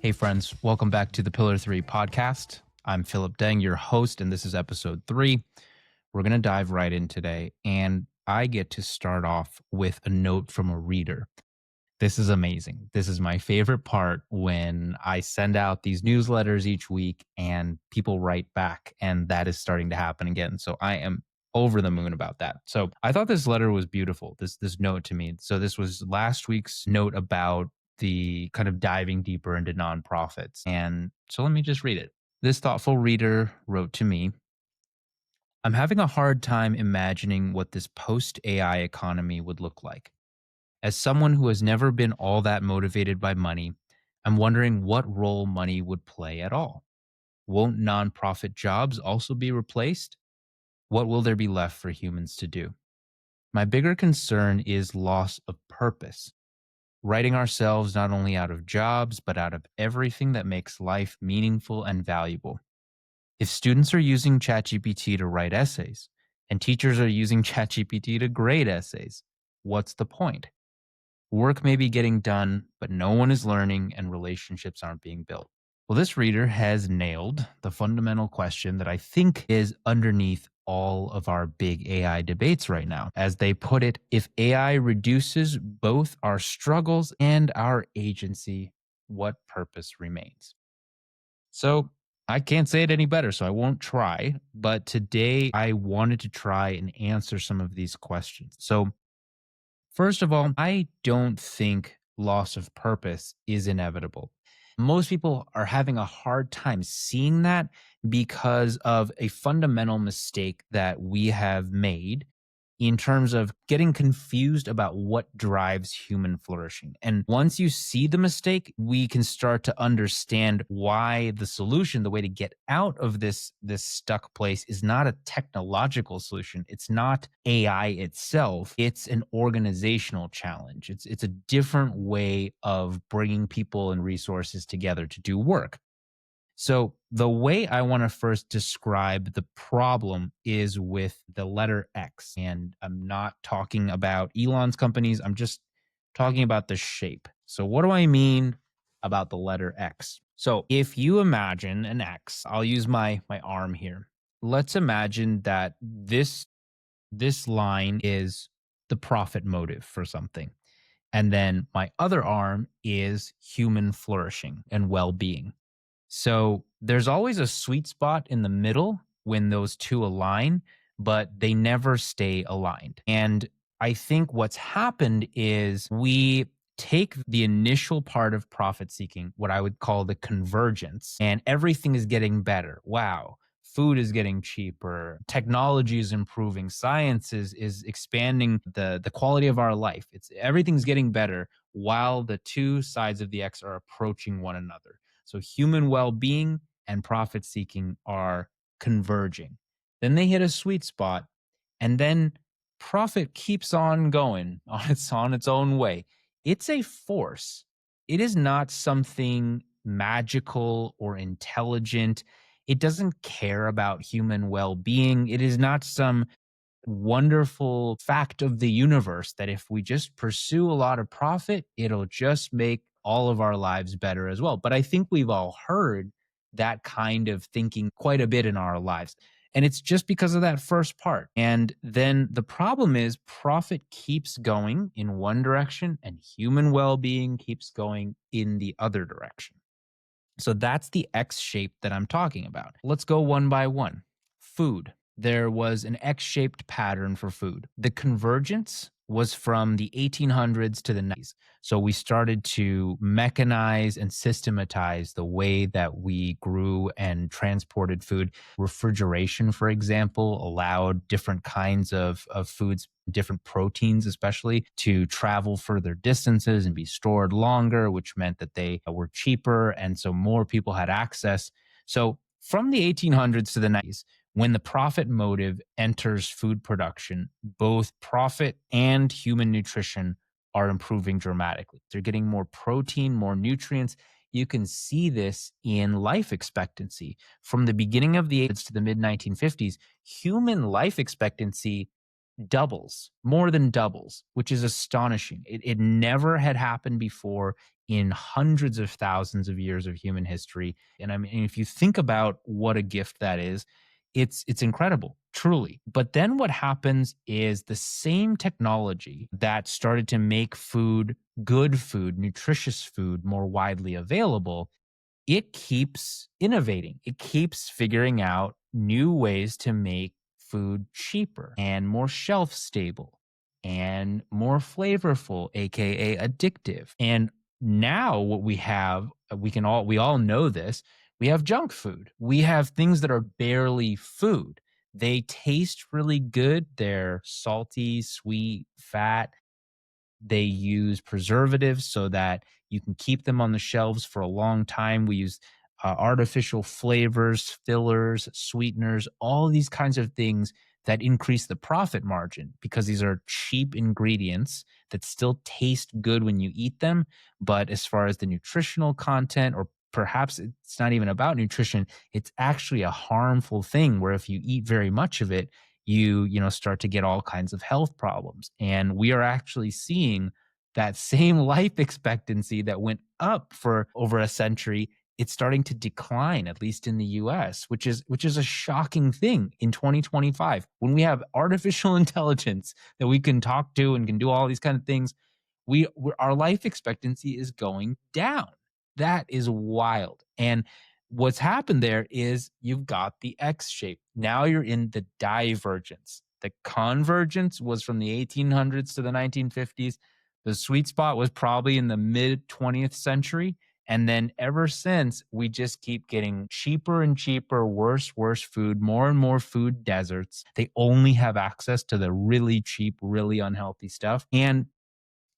Hey, friends, welcome back to the Pillar 3 podcast. I'm Philip Deng, your host, and this is episode 3. We're going to dive right in today, and I get to start off with a note from a reader. This is amazing. This is my favorite part when I send out these newsletters each week and people write back, and that is starting to happen again. So I am over the moon about that. So I thought this letter was beautiful, this note to me. So this was last week's note about the kind of diving deeper into nonprofits. And so let me just read it. This thoughtful reader wrote to me, I'm having a hard time imagining what this post AI economy would look like. As someone who has never been all that motivated by money, I'm wondering what role money would play at all. Won't nonprofit jobs also be replaced? What will there be left for humans to do? My bigger concern is loss of purpose, writing ourselves not only out of jobs, but out of everything that makes life meaningful and valuable. If students are using ChatGPT to write essays, and teachers are using ChatGPT to grade essays, what's the point? Work may be getting done, but no one is learning and relationships aren't being built. Well, this reader has nailed the fundamental question that I think is underneath all of our big AI debates right now. As they put it, if AI reduces both our struggles and our agency, what purpose remains? So I can't say it any better, so I won't try. But today I wanted to try and answer some of these questions. So first of all, I don't think loss of purpose is inevitable. Most people are having a hard time seeing that because of a fundamental mistake that we have made in terms of getting confused about what drives human flourishing. And once you see the mistake, we can start to understand why the solution, the way to get out of this stuck place is not a technological solution. It's not AI itself. It's an organizational challenge. It's a different way of bringing people and resources together to do work. So, the way I want to first describe the problem is with the letter X. And I'm not talking about Elon's companies, I'm just talking about the shape. So, what do I mean about the letter X? So, if you imagine an X, I'll use my arm here. Let's imagine that this line is the profit motive for something. And then my other arm is human flourishing and well being. So there's always a sweet spot in the middle when those two align, but they never stay aligned. And I think what's happened is we take the initial part of profit seeking, what I would call the convergence, and everything is getting better. Wow. Food is getting cheaper, technology is improving, science is expanding the quality of our life. It's everything's getting better while the two sides of the X are approaching one another. So human well-being and profit seeking are converging. Then they hit a sweet spot, and then profit keeps on going on its own way. It's a force. It is not something magical or intelligent. It doesn't care about human well-being. It is not some wonderful fact of the universe that if we just pursue a lot of profit, it'll just make all of our lives better as well. But I think we've all heard that kind of thinking quite a bit in our lives. And it's just because of that first part. And then the problem is profit keeps going in one direction and human well being keeps going in the other direction. So that's the X shape that I'm talking about. Let's go one by one. Food. There was an X-shaped pattern for food. The convergence was from the 1800s to the 90s. So we started to mechanize and systematize the way that we grew and transported food. Refrigeration, for example, allowed different kinds of foods, different proteins especially, to travel further distances and be stored longer, which meant that they were cheaper. And so more people had access. So from the 1800s to the 90s, when the profit motive enters food production, both profit and human nutrition are improving dramatically. They're getting more protein, more nutrients. You can see this in life expectancy. From the beginning of the 80s to the mid 1950s, human life expectancy doubles, more than doubles, which is astonishing. It never had happened before in hundreds of thousands of years of human history. And I mean, if you think about what a gift that is, it's incredible, truly. But then what happens is the same technology that started to make food, good food, nutritious food more widely available, it keeps innovating. It keeps figuring out new ways to make food cheaper and more shelf stable and more flavorful, aka addictive. And now what we have, we all know this, we have junk food. We have things that are barely food. They taste really good. They're salty, sweet, fat. They use preservatives so that you can keep them on the shelves for a long time. We use artificial flavors, fillers, sweeteners, all these kinds of things that increase the profit margin because these are cheap ingredients that still taste good when you eat them. But as far as the nutritional content, or perhaps it's not even about nutrition, it's actually a harmful thing where if you eat very much of it, you start to get all kinds of health problems. And we are actually seeing that same life expectancy that went up for over a century, it's starting to decline, at least in the US, which is a shocking thing in 2025 when we have artificial intelligence that we can talk to and can do all these kind of things. Our life expectancy is going down. That is wild. And what's happened there is you've got the X shape. Now you're in the divergence. The convergence was from the 1800s to the 1950s. The sweet spot was probably in the mid 20th century. And then ever since, we just keep getting cheaper and cheaper, worse food, more and more food deserts. They only have access to the really cheap, really unhealthy stuff. And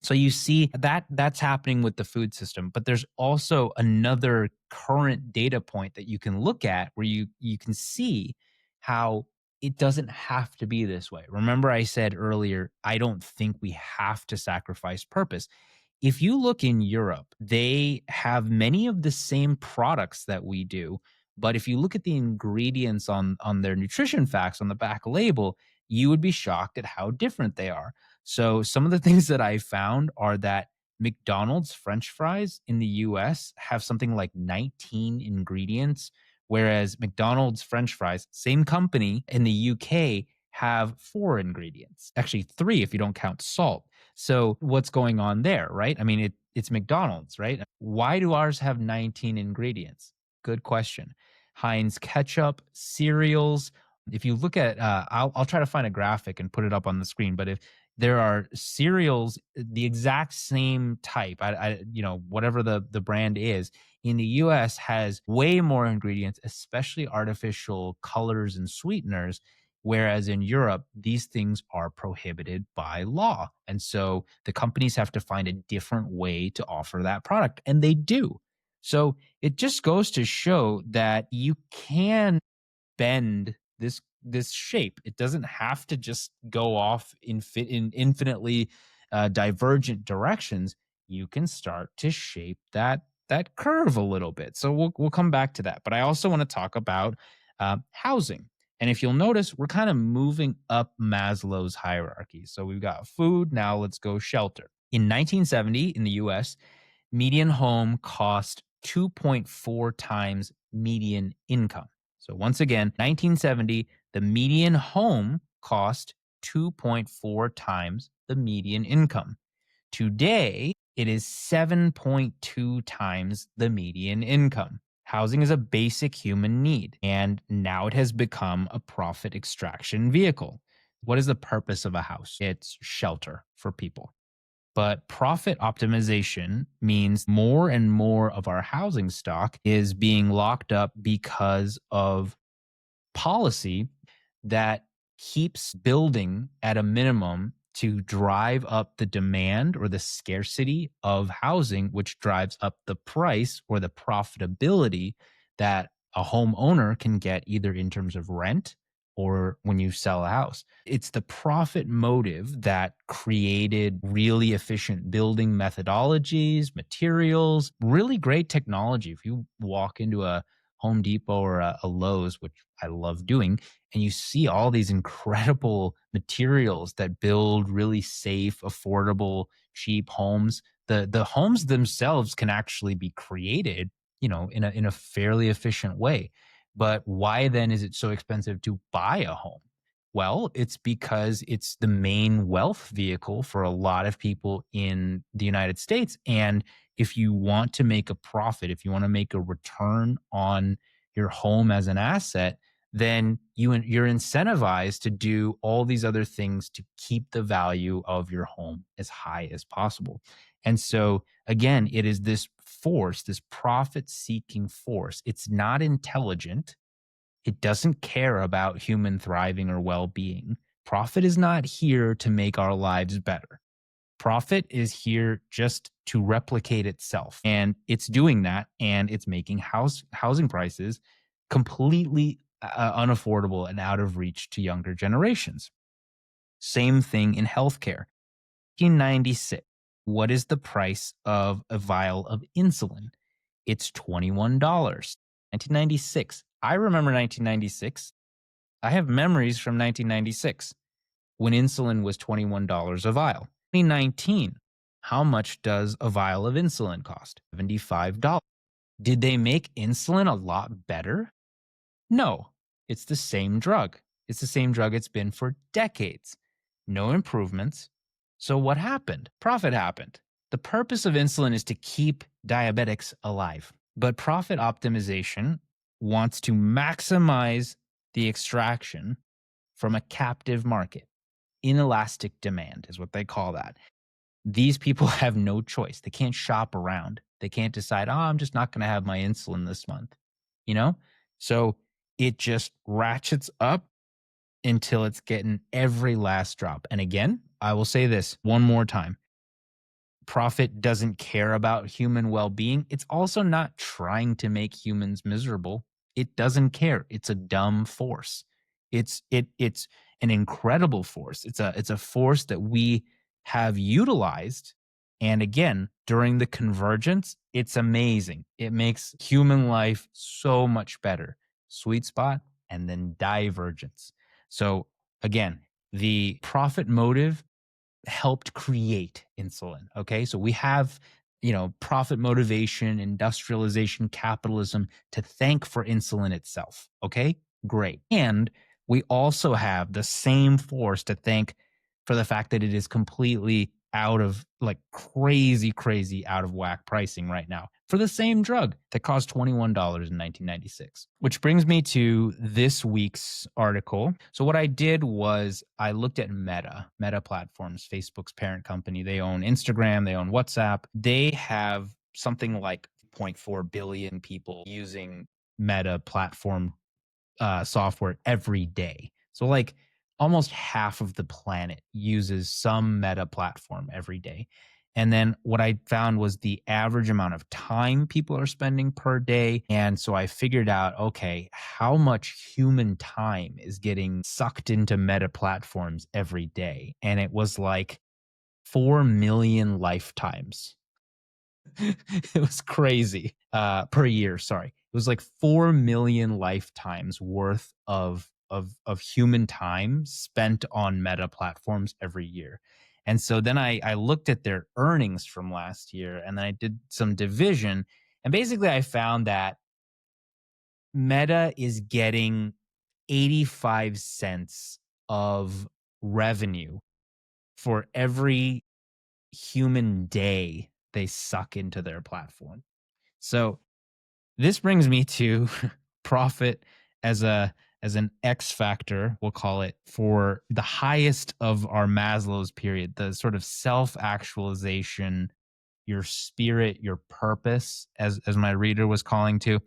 so you see that that's happening with the food system, but there's also another current data point that you can look at where you can see how it doesn't have to be this way. Remember I said earlier, I don't think we have to sacrifice purpose. If you look in Europe, they have many of the same products that we do, but if you look at the ingredients on their nutrition facts on the back label, you would be shocked at how different they are. So some of the things that I found are that McDonald's French fries in the US have something like 19 ingredients, whereas McDonald's French fries, same company in the UK, have four ingredients. Actually, three if you don't count salt. So what's going on there, right? I mean, it's McDonald's, right? Why do ours have 19 ingredients? Good question. Heinz ketchup, cereals. If you look at, I'll try to find a graphic and put it up on the screen. But if there are cereals, the exact same type, whatever the brand is, in the US has way more ingredients, especially artificial colors and sweeteners. Whereas in Europe, these things are prohibited by law. And so the companies have to find a different way to offer that product. And they do. So it just goes to show that you can bend this shape. It doesn't have to just go off in infinitely divergent directions. You can start to shape that curve a little bit. So we'll come back to that. But I also want to talk about housing. And if you'll notice, we're kind of moving up Maslow's hierarchy. So we've got food. Now let's go shelter. In 1970 in the US, median home cost 2.4 times median income. So once again, 1970, the median home cost 2.4 times the median income. Today, it is 7.2 times the median income. Housing is a basic human need, and now it has become a profit extraction vehicle. What is the purpose of a house? It's shelter for people. But profit optimization means more and more of our housing stock is being locked up because of policy that keeps building at a minimum to drive up the demand or the scarcity of housing, which drives up the price or the profitability that a homeowner can get either in terms of rent or when you sell a house. It's the profit motive that created really efficient building methodologies, materials, really great technology. If you walk into a Home Depot or a Lowe's, which I love doing, and you see all these incredible materials that build really safe, affordable, cheap homes. The homes themselves can actually be created, in a fairly efficient way. But why then is it so expensive to buy a home? Well, it's because it's the main wealth vehicle for a lot of people in the United States. And if you want to make a profit, if you want to make a return on your home as an asset, then you're incentivized to do all these other things to keep the value of your home as high as possible. And so again, it is this force, this profit seeking force. It's not intelligent. It doesn't care about human thriving or well being. Profit is not here to make our lives better. Profit is here just to replicate itself. And it's doing that. And it's making housing prices completely unaffordable and out of reach to younger generations. Same thing in healthcare. 1996. What is the price of a vial of insulin? It's $21. 1996. I remember 1996. I have memories from 1996 when insulin was $21 a vial. 2019. How much does a vial of insulin cost? $75. Did they make insulin a lot better? No, it's the same drug. It's the same drug it's been for decades. No improvements. So what happened? Profit happened. The purpose of insulin is to keep diabetics alive. But profit optimization wants to maximize the extraction from a captive market. Inelastic demand is what they call that. These people have no choice. They can't shop around. They can't decide, I'm just not going to have my insulin this month, you know? So it just ratchets up until it's getting every last drop. And again, I will say this one more time. Profit doesn't care about human well-being. It's also not trying to make humans miserable. It doesn't care. It's a dumb force. It's an incredible force. It's a force that we have utilized. And again, during the convergence, it's amazing. It makes human life so much better. Sweet spot and then divergence. So again, the profit motive helped create insulin. Okay. So we have, profit motivation, industrialization, capitalism to thank for insulin itself. Okay. Great. And we also have the same force to thank for the fact that it is completely out of crazy out of whack pricing right now for the same drug that cost $21 in 1996. Which brings me to this week's article. So what I did was I looked at Meta Platforms, Facebook's parent company. They own Instagram, they own WhatsApp. They have something like 0.4 billion people using Meta Platform software every day. So almost half of the planet uses some Meta platform every day. And then what I found was the average amount of time people are spending per day. And so I figured out, okay, how much human time is getting sucked into Meta platforms every day? And it was like 4 million lifetimes. It was crazy per year. Sorry. It was like 4 million lifetimes worth of human time spent on Meta platforms every year. And so then I looked at their earnings from last year and then I did some division. And basically I found that Meta is getting 85 cents of revenue for every human day they suck into their platform. So this brings me to profit as an X factor, we'll call it, for the highest of our Maslow's period, the sort of self-actualization, your spirit, your purpose, as my reader was calling to.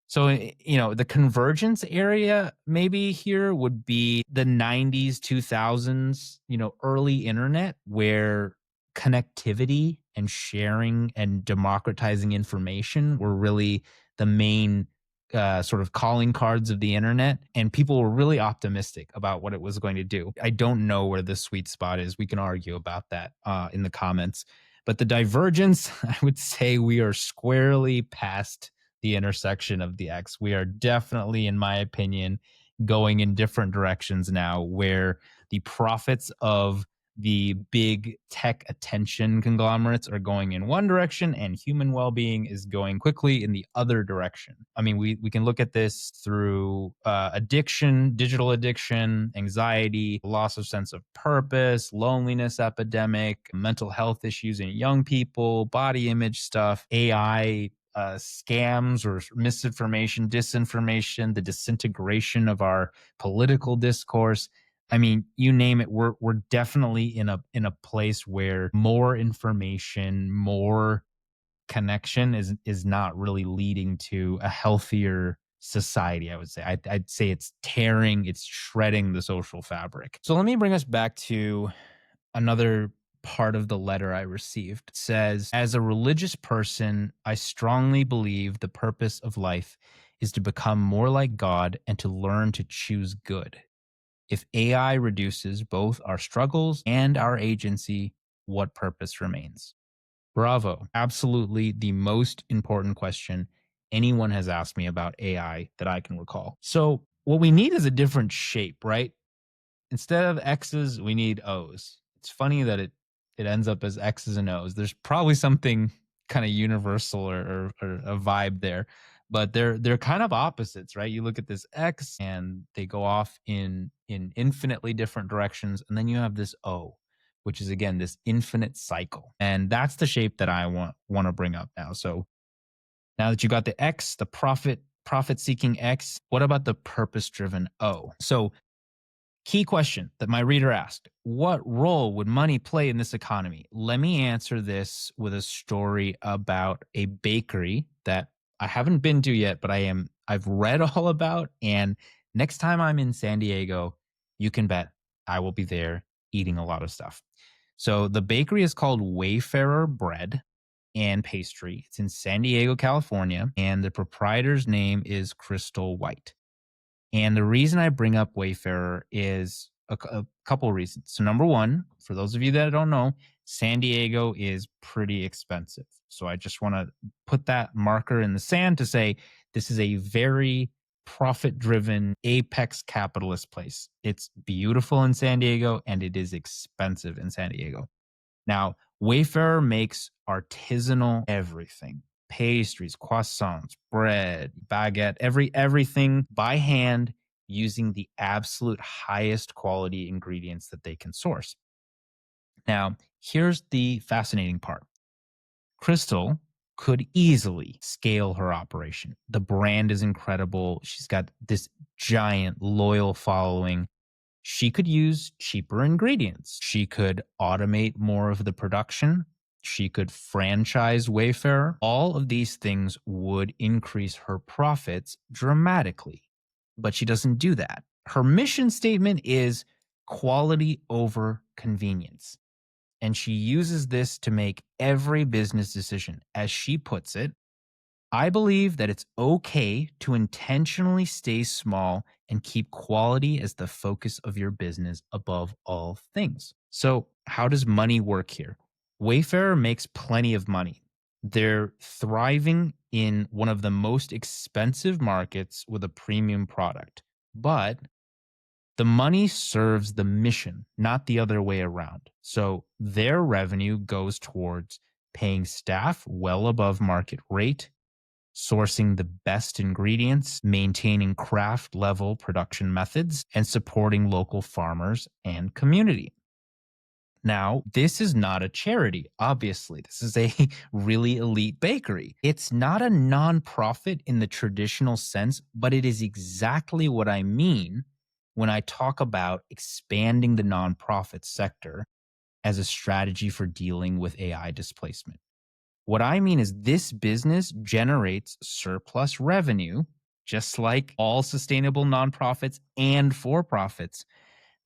So, the convergence area maybe here would be the 90s, 2000s, early internet where connectivity and sharing and democratizing information were really the main sort of calling cards of the internet. And people were really optimistic about what it was going to do. I don't know where the sweet spot is. We can argue about that in the comments. But the divergence, I would say we are squarely past the intersection of the X. We are definitely, in my opinion, going in different directions now where the profits of the big tech attention conglomerates are going in one direction and human well-being is going quickly in the other direction. I mean, we can look at this through addiction, digital addiction, anxiety, loss of sense of purpose, loneliness epidemic, mental health issues in young people, body image stuff, AI scams or misinformation, disinformation, the disintegration of our political discourse. I mean, you name it, we're definitely in a place where more information, more connection is not really leading to a healthier society, I would say. I'd say it's shredding the social fabric. So let me bring us back to another part of the letter I received. It says, as a religious person, I strongly believe the purpose of life is to become more like God and to learn to choose good. If AI reduces both our struggles and our agency, what purpose remains? Bravo. Absolutely the most important question anyone has asked me about AI that I can recall. So, what we need is a different shape, right? Instead of X's, we need O's. It's funny that it ends up as X's and O's. There's probably something kind of universal or a vibe there, but they're kind of opposites, right? You look at this X and they go off in infinitely different directions, and then you have this O, which is again this infinite cycle, and that's the shape that I want to bring up now. So now that you got the X, the profit seeking X, what about the purpose driven O? So key question that my reader asked: what role would money play in this economy? Let me answer this with a story about a bakery that I haven't been to yet, but I've read all about. And next time I'm in San Diego, you can bet I will be there eating a lot of stuff. So the bakery is called Wayfarer Bread and Pastry. It's in San Diego, California, and the proprietor's name is Crystal White. And the reason I bring up Wayfarer is a couple of reasons. So, number one, for those of you that don't know, San Diego is pretty expensive. So, I just want to put that marker in the sand to say this is a very profit driven, apex capitalist place. It's beautiful in San Diego and it is expensive in San Diego. Now, Wayfarer makes artisanal everything: pastries, croissants, bread, baguette, everything by hand using the absolute highest quality ingredients that they can source. Now, here's the fascinating part. Crystal could easily scale her operation. The brand is incredible. She's got this giant loyal following. She could use cheaper ingredients. She could automate more of the production. She could franchise Wayfarer. All of these things would increase her profits dramatically. But she doesn't do that. Her mission statement is quality over convenience. And she uses this to make every business decision. As she puts it, I believe that it's okay to intentionally stay small and keep quality as the focus of your business above all things. So, how does money work here? Wayfarer makes plenty of money. They're thriving in one of the most expensive markets with a premium product. But the money serves the mission, not the other way around. So, their revenue goes towards paying staff well above market rate, sourcing the best ingredients, maintaining craft level production methods, and supporting local farmers and community. Now, this is not a charity, obviously. This is a really elite bakery. It's not a nonprofit in the traditional sense, but it is exactly what I mean when I talk about expanding the nonprofit sector as a strategy for dealing with AI displacement. What I mean is this business generates surplus revenue, just like all sustainable nonprofits and for profits,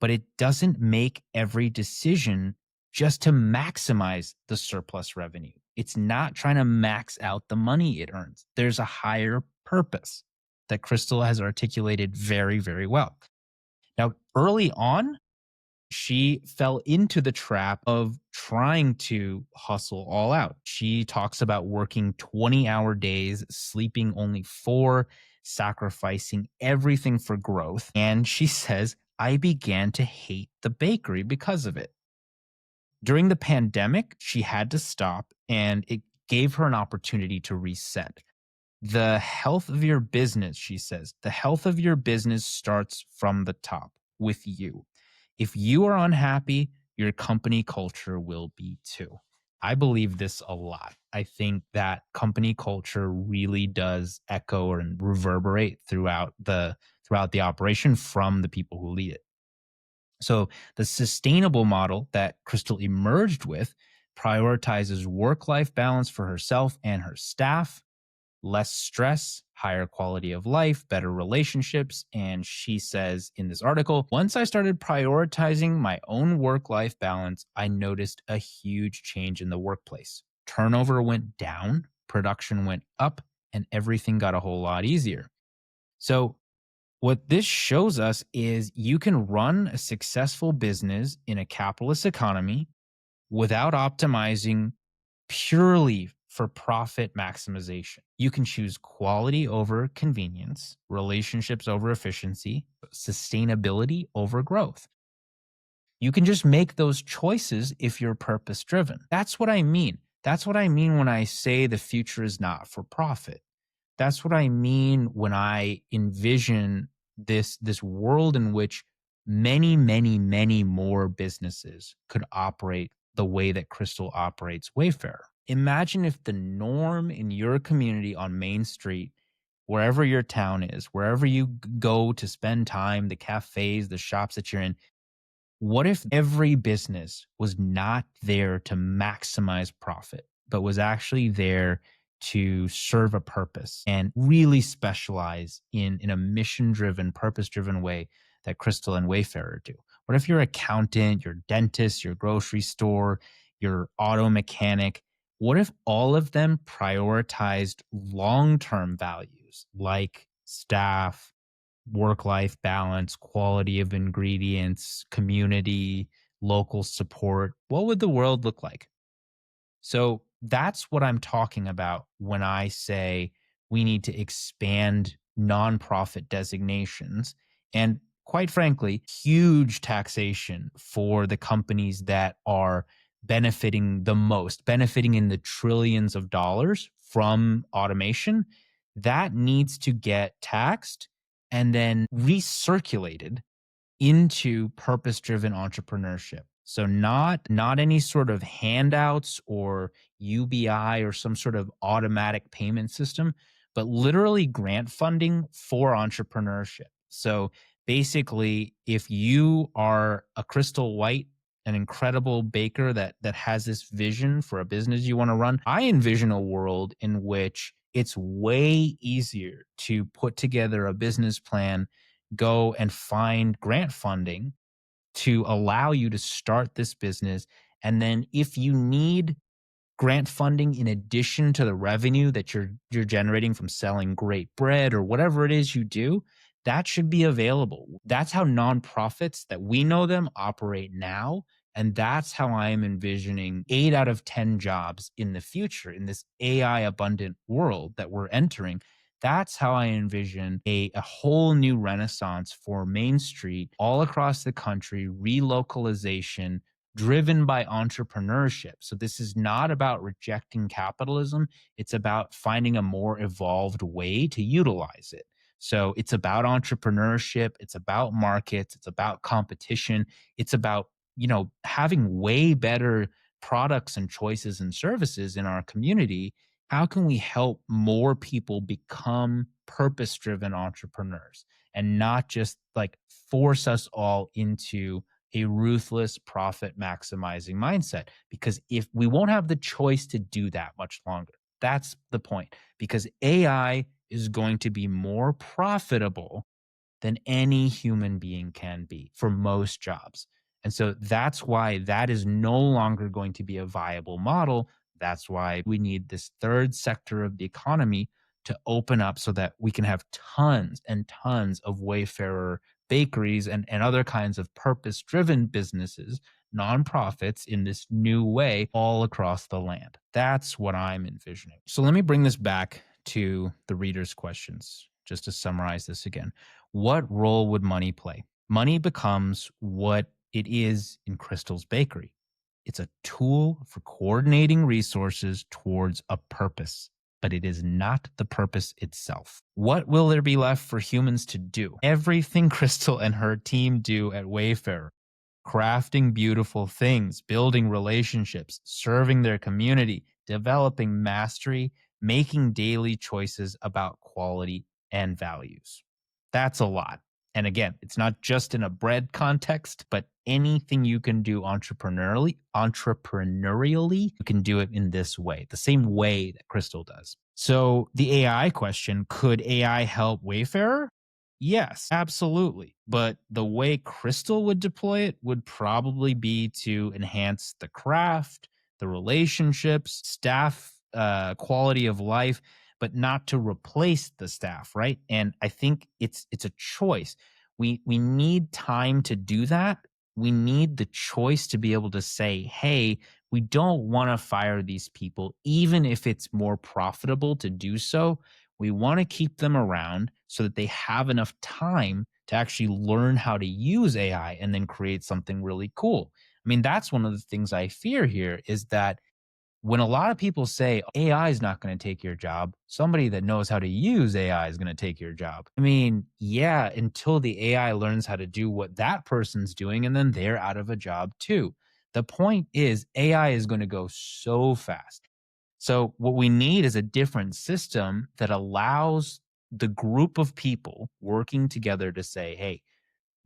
but it doesn't make every decision just to maximize the surplus revenue. It's not trying to max out the money it earns. There's a higher purpose that Crystal has articulated very, very well. Now, early on, She fell into the trap of trying to hustle all out. She talks about working 20-hour days, sleeping only 4, sacrificing everything for growth. And she says, I began to hate the bakery because of it. During the pandemic, she had to stop, and it gave her an opportunity to reset. The health of your business, she says, the health of your business starts from the top with you. If you are unhappy, your company culture will be too. I believe this a lot. I think that company culture really does echo and reverberate throughout the operation from the people who lead it. So the sustainable model that Crystal emerged with prioritizes work-life balance for herself and her staff, less stress, higher quality of life, better relationships. And she says in this article, once I started prioritizing my own work life balance, I noticed a huge change in the workplace. Turnover went down, production went up, and everything got a whole lot easier. So, what this shows us is you can run a successful business in a capitalist economy without optimizing purely for profit maximization. You can choose quality over convenience, relationships over efficiency, sustainability over growth. You can just make those choices if you're purpose driven. That's what I mean. That's what I mean when I say the future is not for profit. That's what I mean when I envision this world in which many, many, many more businesses could operate the way that Crystal operates Wayfarer. Imagine if the norm in your community on Main Street, wherever your town is, wherever you go to spend time, the cafes, the shops that you're in, what if every business was not there to maximize profit, but was actually there to serve a purpose and really specialize in a mission driven, purpose driven way that Crystal and Wayfarer do? What if your accountant, your dentist, your grocery store, your auto mechanic, what if all of them prioritized long term values like staff, work life balance, quality of ingredients, community, local support? What would the world look like? So that's what I'm talking about when I say we need to expand nonprofit designations and, quite frankly, huge taxation for the companies that are benefiting the most, benefiting in the trillions of dollars from automation. That needs to get taxed and then recirculated into purpose-driven entrepreneurship. So not any sort of handouts or UBI or some sort of automatic payment system, but literally grant funding for entrepreneurship. So basically, if you are a Crystal White, an incredible baker that has this vision for a business you want to run, I envision a world in which it's way easier to put together a business plan, go and find grant funding to allow you to start this business. And then if you need grant funding in addition to the revenue that you're generating from selling great bread or whatever it is you do, that should be available. That's how nonprofits that we know them operate now. And that's how I am envisioning 8 out of 10 jobs in the future in this AI abundant world that we're entering. That's how I envision a whole new renaissance for Main Street all across the country, relocalization, driven by entrepreneurship. So this is not about rejecting capitalism. It's about finding a more evolved way to utilize it. So it's about entrepreneurship. It's about markets. It's about competition. It's about, having way better products and choices and services in our community. How can we help more people become purpose driven entrepreneurs and not just like force us all into a ruthless profit maximizing mindset? Because if we won't have the choice to do that much longer, that's the point. Because AI is going to be more profitable than any human being can be for most jobs. And so that's why that is no longer going to be a viable model. That's why we need this third sector of the economy to open up so that we can have tons and tons of Wayfarer bakeries and other kinds of purpose-driven businesses, nonprofits in this new way all across the land. That's what I'm envisioning. So let me bring this back to the reader's questions, just to summarize this again. What role would money play? Money becomes what it is in Crystal's Bakery. It's a tool for coordinating resources towards a purpose, but it is not the purpose itself. What will there be left for humans to do? Everything Crystal and her team do at Wayfarer, crafting beautiful things, building relationships, serving their community, developing mastery, making daily choices about quality and values. That's a lot. And again, it's not just in a bread context, but anything you can do entrepreneurially, you can do it in this way, the same way that Crystal does. So the AI question, could AI help Wayfarer? Yes, absolutely. But the way Crystal would deploy it would probably be to enhance the craft, the relationships, staff quality of life, but not to replace the staff, right? And I think it's a choice. We need time to do that. We need the choice to be able to say, hey, we don't want to fire these people, even if it's more profitable to do so. We want to keep them around so that they have enough time to actually learn how to use AI and then create something really cool. I mean, that's one of the things I fear here is that when a lot of people say AI is not going to take your job, somebody that knows how to use AI is going to take your job. I mean, yeah, until the AI learns how to do what that person's doing, and then they're out of a job too. The point is, AI is going to go so fast. So, what we need is a different system that allows the group of people working together to say, hey,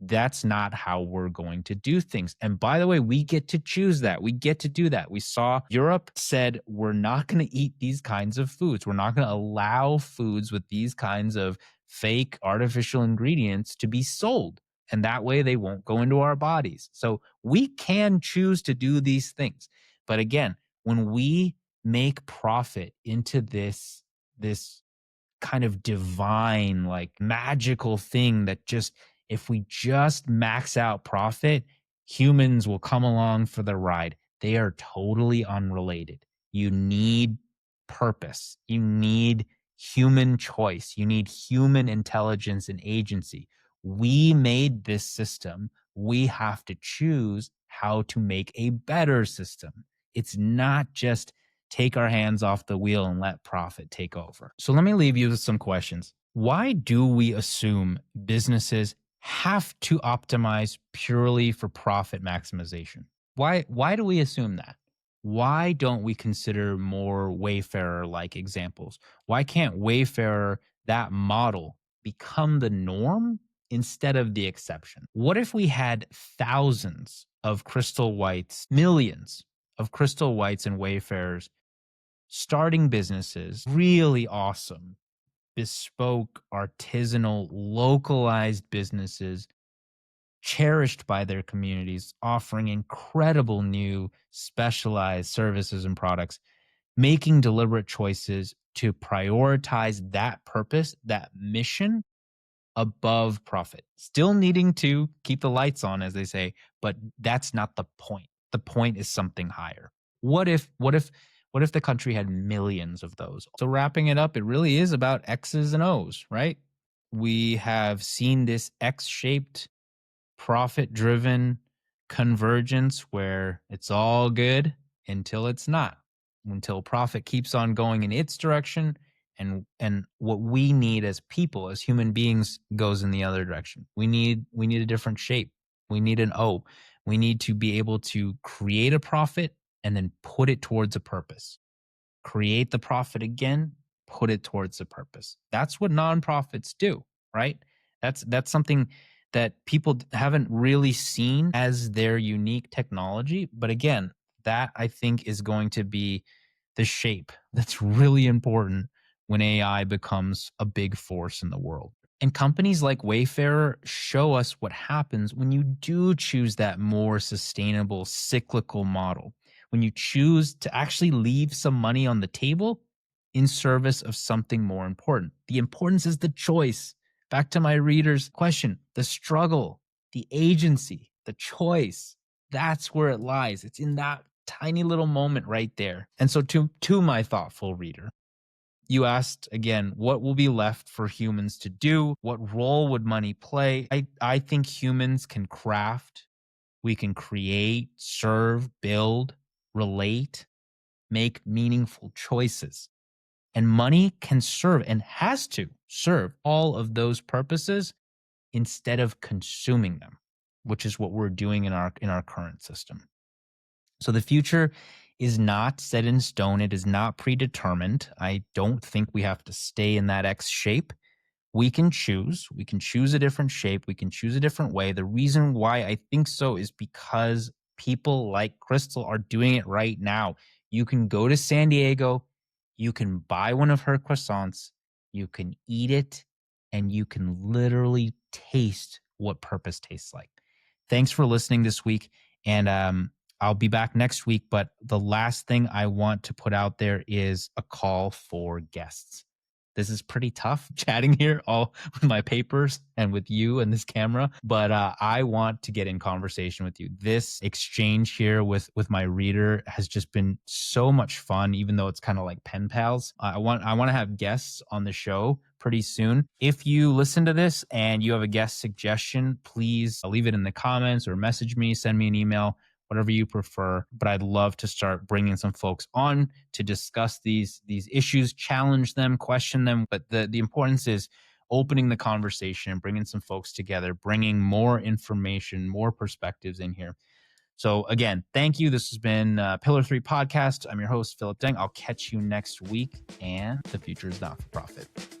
that's not how we're going to do things. And by the way, we get to choose that. We get to do that. We saw Europe said, we're not going to eat these kinds of foods. We're not going to allow foods with these kinds of fake artificial ingredients to be sold. And that way they won't go into our bodies. So we can choose to do these things. But again, when we make profit into this kind of divine, like magical thing that just, if we just max out profit, humans will come along for the ride. They are totally unrelated. You need purpose. You need human choice. You need human intelligence and agency. We made this system. We have to choose how to make a better system. It's not just take our hands off the wheel and let profit take over. So let me leave you with some questions. Why do we assume businesses have to optimize purely for profit maximization? Why do we assume that? Why don't we consider more Wayfarer like examples? Why can't Wayfarer, that model, become the norm instead of the exception? What if we had thousands of Crystal Whites, millions of Crystal Whites and Wayfarers starting businesses, really awesome, bespoke, artisanal, localized businesses, cherished by their communities, offering incredible new specialized services and products, making deliberate choices to prioritize that purpose, that mission above profit. Still needing to keep the lights on, as they say, but that's not the point. The point is something higher. What if the country had millions of those? So wrapping it up, it really is about X's and O's, right? We have seen this X-shaped, profit-driven convergence where it's all good until it's not, until profit keeps on going in its direction and what we need as people, as human beings, goes in the other direction. We need a different shape. We need an O. We need to be able to create a profit and then put it towards a purpose. Create the profit again, put it towards a purpose. That's what nonprofits do, right? That's something that people haven't really seen as their unique technology. But again, that I think is going to be the shape that's really important when AI becomes a big force in the world. And companies like Wayfarer show us what happens when you do choose that more sustainable cyclical model. When you choose to actually leave some money on the table in service of something more important. The importance is the choice, Back to my reader's question, the struggle, the agency, the choice, that's where it lies. It's in that tiny little moment right there. And so to my thoughtful reader, you asked again, what will be left for humans to do? What role would money play? I think humans can craft, we can create, serve, build, relate, make meaningful choices. And money can serve and has to serve all of those purposes instead of consuming them, which is what we're doing in our current system. So the future is not set in stone. It is not predetermined. I don't think we have to stay in that X shape. We can choose. We can choose a different shape. We can choose a different way. The reason why I think so is because people like Crystal are doing it right now. You can go to San Diego, you can buy one of her croissants, you can eat it, and you can literally taste what purpose tastes like. Thanks for listening this week. And I'll be back next week. But the last thing I want to put out there is a call for guests. This is pretty tough chatting here all with my papers and with you and this camera, but I want to get in conversation with you. This exchange here with my reader has just been so much fun, even though it's kind of like pen pals. I want to have guests on the show pretty soon. If you listen to this and you have a guest suggestion, please leave it in the comments or message me, send me an email, whatever you prefer. But I'd love to start bringing some folks on to discuss these issues, challenge them, question them. But the importance is opening the conversation and bringing some folks together, bringing more information, more perspectives in here. So again, thank you. This has been Pillar 3 Podcast. I'm your host, Philip Deng. I'll catch you next week. And the future is not for profit.